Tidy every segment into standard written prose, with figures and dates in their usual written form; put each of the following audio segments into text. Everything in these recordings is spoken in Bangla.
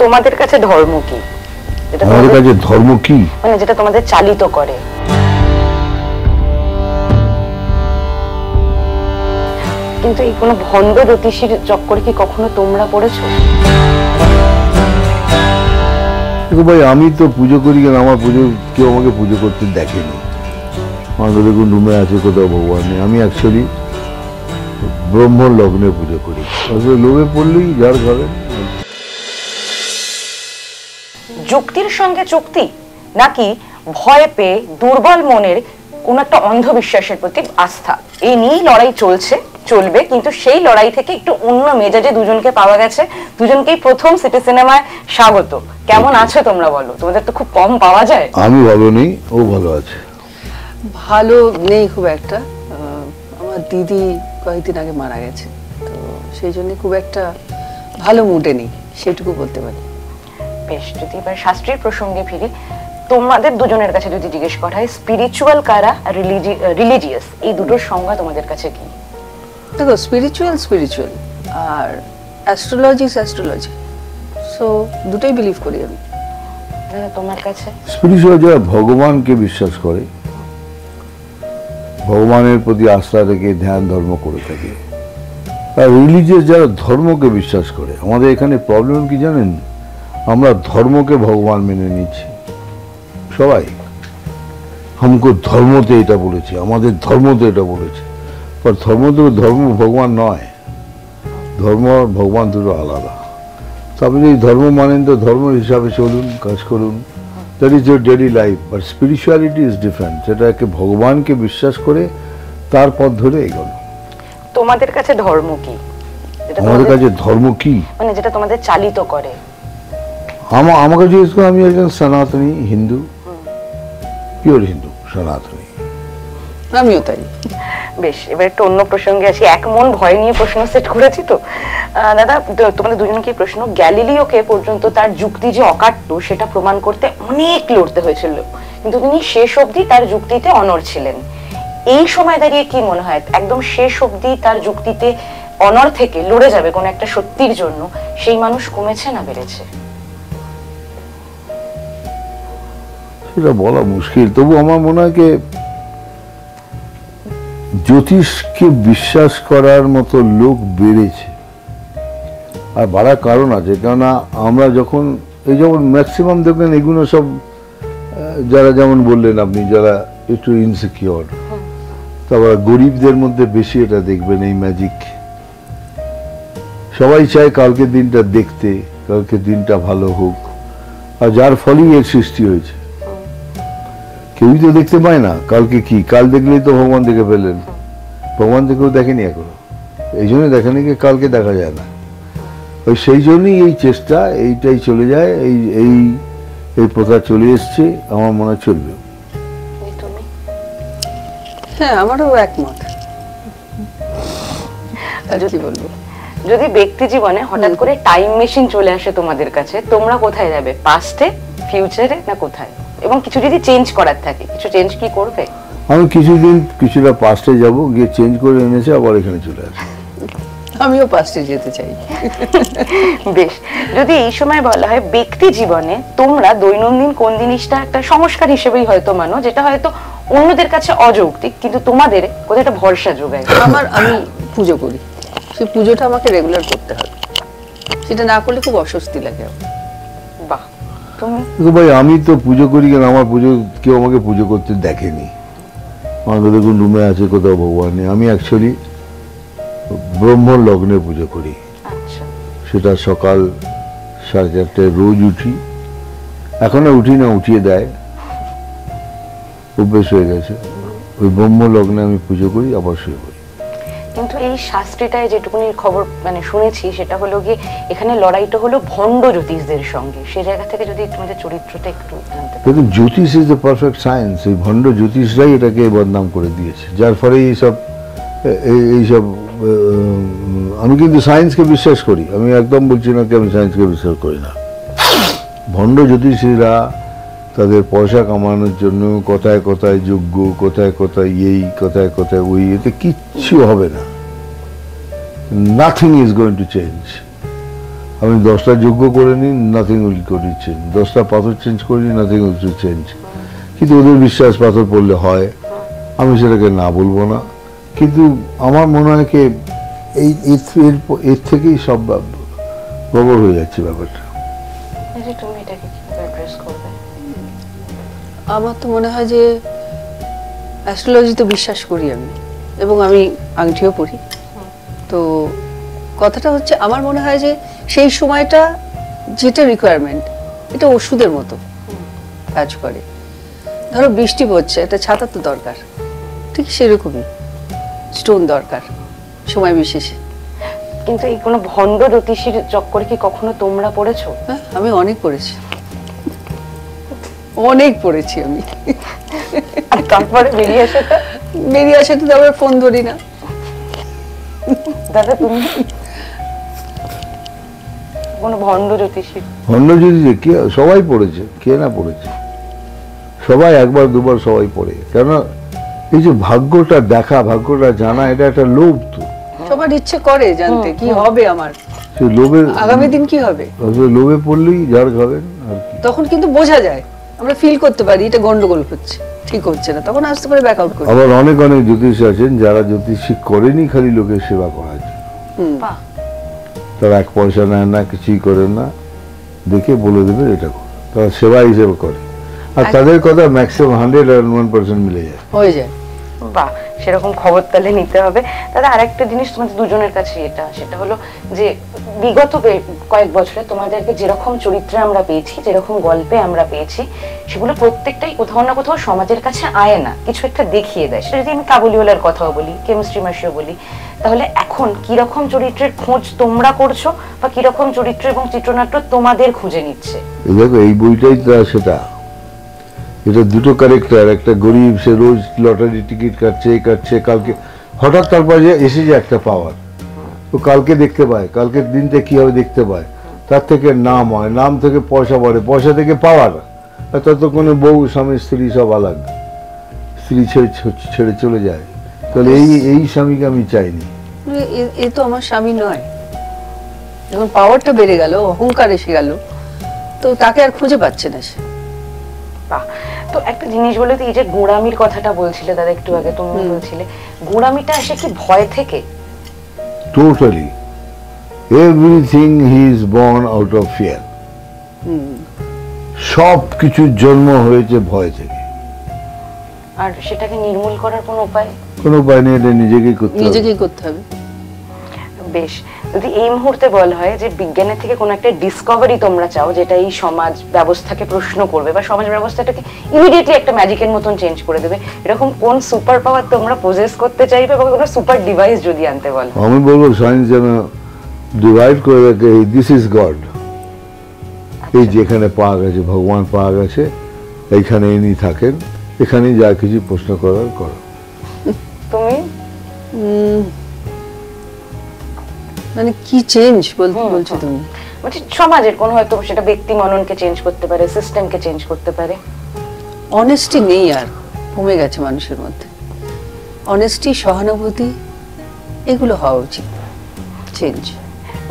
তোমাদের কাছে ধর্ম কি? আমাদের কাছে ধর্ম কি মানে যেটা তোমাদের চালিত করে? কিন্তু এই কোনো ভণ্ড জ্যোতিষীর চক্করে কি কখনো তোমরা পড়েছো? দেখো ভাই, আমি তো পুজো করি, কেন আমার পুজো কেউ আমাকে পুজো করতে দেখেনি। আমাদের দেখুন রুমে আছে কোথাও ভগবান নেই। আমি অ্যাকচুয়ালি ব্রহ্ম লগ্নে পুজো করি। লোভে পড়লেই যার ঘরে। যুক্তির সঙ্গে চুক্তি, নাকি ভয় পেয়ে দুর্বল মনের কোন একটা অন্ধবিশ্বাসের প্রতি আস্থা, এই নিয়েই লড়াই চলবে। কিন্তু সেই লড়াই থেকে একটু অন্য মেজাজে দুজনকে পাওয়া গেছে। দুজনকেই প্রথম সিটি সিনেমায় স্বাগত। কেমন আছো তোমরা বলো? তোমাদের তো খুব কম পাওয়া যায়। আমি ভালো নেই, ও ভালো আছে। ভালো নেই খুব একটা। আমার দিদি কয়েকদিন আগে মারা গেছে, তো সেই জন্য খুব একটা ভালো মুডে নেই, সেটুকু বলতে পারি। বেশ, যদি এবার শাস্ত্রীয় প্রসঙ্গে ফিরি, তোমাদের দুজনের কাছে যদি জিজ্ঞেস করা হয় স্পিরিচুয়াল কারা রিলিজিয়াস, এই দুটোর সংজ্ঞা তোমাদের কাছে কি? দেখো, স্পিরিচুয়াল আর অ্যাস্ট্রোলজি, সো দুটোই বিলিভ করি আমি। তোমার কাছে স্পিরিচুয়াল যারা ভগবানকে বিশ্বাস করে, ভগবানের প্রতি আস্থা রেখে ধ্যান ধর্ম করে থাকে, আর রিলিজিয়াস যারা ধর্মকে বিশ্বাস করে। আমাদের এখানে প্রবলেম কি জানেন? আমরা ধর্মকে ভগবান মেনে নিচ্ছি সবাই। हमको ধর্মতে এটা বলেছে, আমাদের ধর্মতে এটা বলেছে। আর ধর্ম ভগবান নয়। ধর্ম আর ভগবান দুটো আলাদা। তো আপনি যদি ধর্ম মানেন তো ধর্ম হিসাবে চলুন, কাজ করুন, that is your daily life. But spirituality is different. সেটাকে ভগবানকে বিশ্বাস করে তার পথ ধরে এগোনো। তোমাদের কাছে ধর্ম কি? আমাদের কাছে ধর্ম কি মানে যেটা তোমাদের চালিত করে? আমাকে জিজ্ঞেস করে, আমি একজন সনাতনী হিন্দু, পিওর হিন্দু, সনাতনী। আমিও তাই। বেশ, এবার একটু অন্য প্রসঙ্গে আসি। এক মন ভয় নিয়ে প্রশ্ন সেট করেছি তো দাদা, তোমাদের দুজনকে প্রশ্ন। গ্যালিলিওকে পর্যন্ত তার যুক্তি যে অকাট্য সেটা প্রমাণ করতে অনেক লড়তে হয়েছিল, কিন্তু তিনি শেষ অবধি তার যুক্তিতে অনড় ছিলেন। এই সময় দাঁড়িয়ে কি মনে হয়, একদম শেষ অবধি তার যুক্তিতে অনড় থেকে লড়ে যাবে কোন একটা সত্যির জন্য, সেই মানুষ কমেছে না বেড়েছে? সেটা বলা মুশকিল। তবু আমার মনে হয় যে জ্যোতিষকে বিশ্বাস করার মতো লোক বেড়েছে, আর বাড়ার কারণ আছে। কেননা আমরা যখন এই যেমন ম্যাক্সিমাম দেখবেন এগুলো সব যারা, যেমন বললেন আপনি, যারা একটু ইনসিকিওর, তারপর গরিবদের মধ্যে বেশি এটা দেখবেন এই ম্যাজিক। সবাই চায় কালকের দিনটা দেখতে, কালকের দিনটা ভালো হোক, আর যার ফলেই এর সৃষ্টি হয়েছে। কেউই তো দেখতে পায় না কালকে কি, কাল দেখলেই তো ভগবান দেখে ফেলেন। ভগবান দেখেও দেখেনি এখনো, এই জন্য দেখেনি কি কালকে দেখা যায় না। ওই সেই জন্যই এই চেষ্টা, এইটাই চলে যায়, এই এই এই প্রথা চলে এসছে, আমার মনে হয় চলবে। হ্যাঁ, আমারও একমত। কি বলবো, যদি ব্যক্তি জীবনে হঠাৎ করে টাইম মেশিন চলে আসে তোমাদের কাছে, তোমরা কোথায় যাবে? পাস্টে, ফিউচারে, না কোথায়? এবং কিছু যদি চেঞ্জ করার থাকে, কিছু চেঞ্জ কি করবে? আমি কিছুটা পাস্টে যাব, গিয়ে চেঞ্জ করে এনেছে, আবার এখানে চলে আসবে। আমিও পাস্টে যেতে চাই। বেশ, যদি এই সময় বলা হয় ব্যক্তি জীবনে তোমরা দৈনন্দিন কোন জিনিসটা একটা সংস্কার হিসেবেই হয়তো মানো, যেটা হয়তো অন্যদের কাছে অযৌক্তিক কিন্তু তোমাদের কোথাও একটা ভরসা যোগায়? আমি পুজো করি, সেই পুজোটা আমাকে রেগুলার করতে হবে। সেটা না করলে খুব অস্বস্তি লাগে। বাহ, তুমি? ভাই, আমি তো পুজো করি, কেন আমার পুজো কেউ আমাকে পুজো করতে দেখেনি। আমাদের দেখুন রুমে আছে কোথাও ভগবান নেই। আমি অ্যাকচুয়ালি ব্রহ্ম লগ্নে পুজো করি। সেটা সকাল 4:30টায় রোজ উঠি। এখনো উঠি না, উঠিয়ে দেয়, অভ্যেস হয়ে গেছে। ওই ব্রহ্ম লগ্নে আমি পুজো করি, আবার শুয়ে পড়ি। কিন্তু এই শাস্ত্রীটায় যেটুকুনি খবর মানে শুনেছি, সেটা হলো গিয়ে এখানে লড়াইটা হলো ভণ্ড জ্যোতিষদের সঙ্গে। সেই জায়গা থেকে যদি তোমাদের চরিত্রটা একটু জানতে পারি। কিন্তু জ্যোতিষ ইজ দ্য পারফেক্ট সায়েন্স। এই ভণ্ড জ্যোতিষরাই এটাকে বদনাম করে দিয়েছে, যার ফলে এইসব আমি কিন্তু সায়েন্সকে বিশ্বাস করি। আমি একদম বলছি না কি আমি সায়েন্সকে বিশ্বাস করি না। ভণ্ড জ্যোতিষীরা তাদের পয়সা কামানোর জন্য কথায় কথায় যোগ্য, কথায় কথায় এই, কথায় কথায় ওই, এতে কিচ্ছু হবে না। Nothing is going to change. আমি 10টা যোগ্য করে নিই, নাথিং উইল গো চেঞ্জ। 10টা পাথর চেঞ্জ করে নিই, নাথিং উইল টু চেঞ্জ। কিন্তু ওদের বিশ্বাস পাথর পড়লে হয়, আমি সেটাকে না বলবো না। কিন্তু আমার মনে হয় কি এর থেকেই সব গড়বড় হয়ে যাচ্ছে ব্যাপারটা। তুমি এটাকে কিভাবে অ্যাড্রেস করবে? আমার তো মনে হয় যে অ্যাস্ট্রোলজিতে বিশ্বাস করি আমি, এবং আমি আংটিও পরি। তো কথাটা হচ্ছে, আমার মনে হয় যে সেই সময়টা যেটা রিকোয়ারমেন্ট, এটা ওষুধের মতো কাজ করে। ধরো বৃষ্টি পড়ছে, একটা ছাতা তো দরকার, ঠিক সেরকমই স্টোন দরকার সময় বিশেষে। কিন্তু এই কোনো ভণ্ড জ্যোতিষীর চক্করে কি কখনো তোমরা পড়েছো? হ্যাঁ, আমি অনেক পড়েছি, অনেক পড়েছি আমি। আর তারপরে বেরিয়ে আসাটা? বেরিয়ে আসাতে তো আবার ফোন ধরি না। দাদা তুমি কোনো ভণ্ড জ্যোতিষীর? ভণ্ড জ্যোতিষী কে? সবাই পড়েছে, কে না পড়েছে? সবাই একবার দুবার সবাই পড়ে। কেন? এই যে ভাগ্যটা দেখা, ভাগ্যটা জানা, এটা একটা লোভ। তো সবার ইচ্ছে করে জানতে কি হবে আমার, সেই লোভে, আগামী দিন কি হবে। লোভে পড়লেই ঝাড় খাবেন আর কি। তখন কিন্তু বোঝা যায়, আমরা ফিল করতে পারি এটা গন্ডগোল হচ্ছে, ঠিক হচ্ছে না, তখন আসতে পারে ব্যাক আউট করি। আবার অনেক অনেক জ্যোতিষ আছেন যারা জ্যোতিষী করেনি খালি লোকের সেবা করার জন্য। বাহ, তারা 1 পয়সা নেয় না, কিছুই করেন না, দেখে বলে দেবে এটা করো, তারা সেবা হিসেবে করে। আর তাদের কথা ম্যাক্সিমাম 101% মিলে যায়, হয়ে যায়। বাহ, সেরকম খবর তাহলে নিতে হবে। দাদা আরেকটা জিনিস তোমাদের দুজনের কাছে, সেটা হলো যে বিগত কয়েক বছরে তোমাদেরকে যেরকম চরিত্রে আমরা পেয়েছি, যেরকম গল্পে আমরা পেয়েছি, সেগুলো প্রত্যেকটাই কোথাও না কোথাও সমাজের কাছে আয় না, কিছু একটা দেখিয়ে দেয়। সেটা যদি আমি কাবুলিওয়ালার কথাও বলি, কেমিস্ট্রি মাসিও বলি, তাহলে এখন কিরকম চরিত্রের খোঁজ তোমরা করছো, বা কিরকম চরিত্র এবং চিত্রনাট্য তোমাদের খুঁজে নিচ্ছে? দেখো এই বইটাই তো সেটা। এটা দুটো ক্যারেক্টার, একটা গরিব, সে রোজ লটারি টিকিট কাটছে, কালকে হঠাৎ তারপর যে এসে যে একটা পাওয়ার, তো কালকে দেখতে পায়, কালকের দিনটা কি হবে দেখতে পায়, তার থেকে নাম হয়, নাম থেকে পয়সা বাড়ে, পয়সা থেকে পাওয়ার, আর ততক্ষণে বউ স্বামী স্ত্রী সব আলাদা, স্ত্রী ছেড়ে চলে যায়। তাহলে এই স্বামীকে আমি চাইনি। এ তো আমার স্বামী নয়। যখন পাওয়ারটা বেড়ে গেল, অহংকার এসে গেল, তো তাকে আর খুঁজে পাচ্ছে না সে। বাহ, তো একটা জিনিস বলে, এই যে গোঁড়ামির কথাটা বলছিলে দাদা একটু আগে, তুমি বলছিলে গোঁড়ামিটা আসে কি ভয় থেকে? Totally everything he is born out of fear. সব কিছুর জন্ম হয়েছে ভয় থেকে। আর সেটাকে নির্মূল করার কোনো উপায়? কোনো উপায় নেই, এটা নিজেকেই করতে হবে। নিজেকেই করতে হবে। বেশ, যদি এই মুহূর্তে বলা হয় যে বিজ্ঞানের থেকে কোনো একটা ডিসকভারি তোমরা চাও, যেটা এই সমাজ ব্যবস্থাকে প্রশ্ন করবে বা সমাজ ব্যবস্থাটাকে ইমিডিয়েটলি একটা ম্যাজিকের মতন চেঞ্জ করে দেবে, এরকম কোন সুপার পাওয়ার তোমরা পজেস করতে চাইবে, বা কোনো সুপার ডিভাইস যদি আনতে বলো? আমি বলবো সায়েন্স যেন ডিভাইড করে রাখে, দিস ইজ গড, এই যেখানে পাওয়া গেছে, ভগবান পাওয়া গেছে, এইখানে ইনি থাকেন, এখানেই যা কিছু প্রশ্ন করার করো। তুমি মানে কি চেঞ্জ বলছো তুমি? মানে সমাজের কোনো, হয়তো সেটা ব্যক্তি মননকে চেঞ্জ করতে পারে, সিস্টেমকে চেঞ্জ করতে পারে। অনেস্টি নেই, আর কমে গেছে মানুষের মধ্যে। অনেস্টি, সহানুভূতি, এগুলো হওয়া উচিত। চেঞ্জ।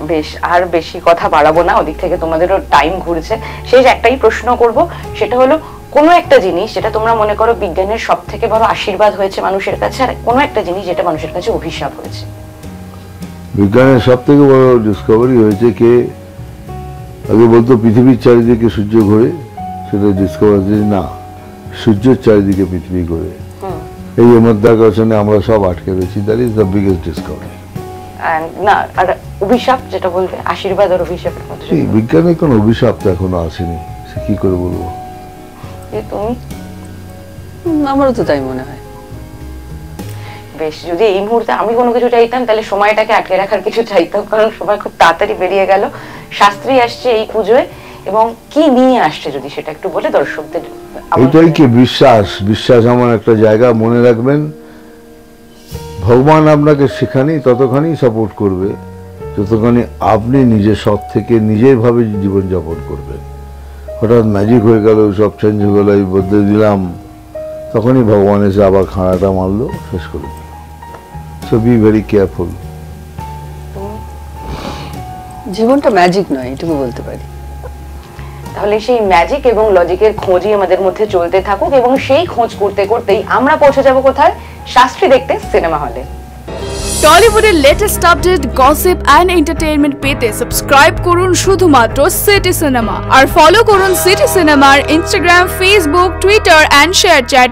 বেশ, আর বেশি কথা বাড়াবো না, ওদিক থেকে তোমাদেরও টাইম ঘুরছে। শেষ একটাই প্রশ্ন করব, সেটা হলো কোনো একটা জিনিস যেটা তোমরা মনে করো বিজ্ঞানের সব থেকে বড় আশীর্বাদ হয়েছে মানুষের কাছে, আর কোনো একটা জিনিস যেটা মানুষের কাছে অভিশাপ হয়েছে। বিজ্ঞানের সব থেকে বড় ডিসকভারি হয়েছে কে, আগে বলতো পৃথিবীর চারিদিকে সূর্য ঘোরে, সেটা ডিসকভার না, সূর্যের চারিদিকে পৃথিবী ঘোরে। এই মধ্যাকর্ষণে আমরা সব আটকে রয়েছি, that is the biggest Discovery. না, আর অভিশাপ যেটা বলবে, আশীর্বাদ আর অভিশাপের মধ্যে বিজ্ঞানে কোনো অভিশাপ তো এখনো আসেনি, সে কি করে বলবো? তুমি? আমারও তো তাই মনে হয়। বেশ, যদি এই মুহূর্তে আমি কোনো কিছু চাইতাম, তাহলে সময়টাকে আটকে রাখার কিছু চাইতাম, কারণ সময় খুব তাড়াতাড়ি বেরিয়ে গেল। শাস্ত্রী আসছে এই পুজোয়, এবং কি নিয়ে আসছে যদি সেটা একটু বলে দর্শকদের। এটাই কি বিশ্বাস, বিশ্বাস এমন একটা জায়গা, মনে রাখবেন ভগবান আপনাকে সেখানে ততখানি সাপোর্ট করবে যতখানি আপনি নিজের সৎ থেকে নিজের ভাবে জীবনযাপন করবেন। হঠাৎ ম্যাজিক হয়ে গেল, সব চেঞ্জ হয়ে গেল, এই বদলে দিলাম, তখনই ভগবান এসে আবার খানাটা মারলো, শেষ করে দিল। So be very careful. জীবনটা ম্যাজিক নয়, এটুকু বলতে পারি। তাহলে সেই ম্যাজিক এবং লজিকের খোঁজই আমাদের মধ্যে চলতে থাকুক, এবং সেই খোঁজ করতে করতেই আমরা পৌঁছে যাব কোথায়? শাস্ত্রী দেখতে সিনেমা হলে। টলিউডের latest update, gossip and entertainment পেতে সাবস্ক্রাইব করুন শুধুমাত্র সিটি সিনেমা, আর ফলো করুন সিটি সিনেমার Instagram, Facebook, Twitter and share chat.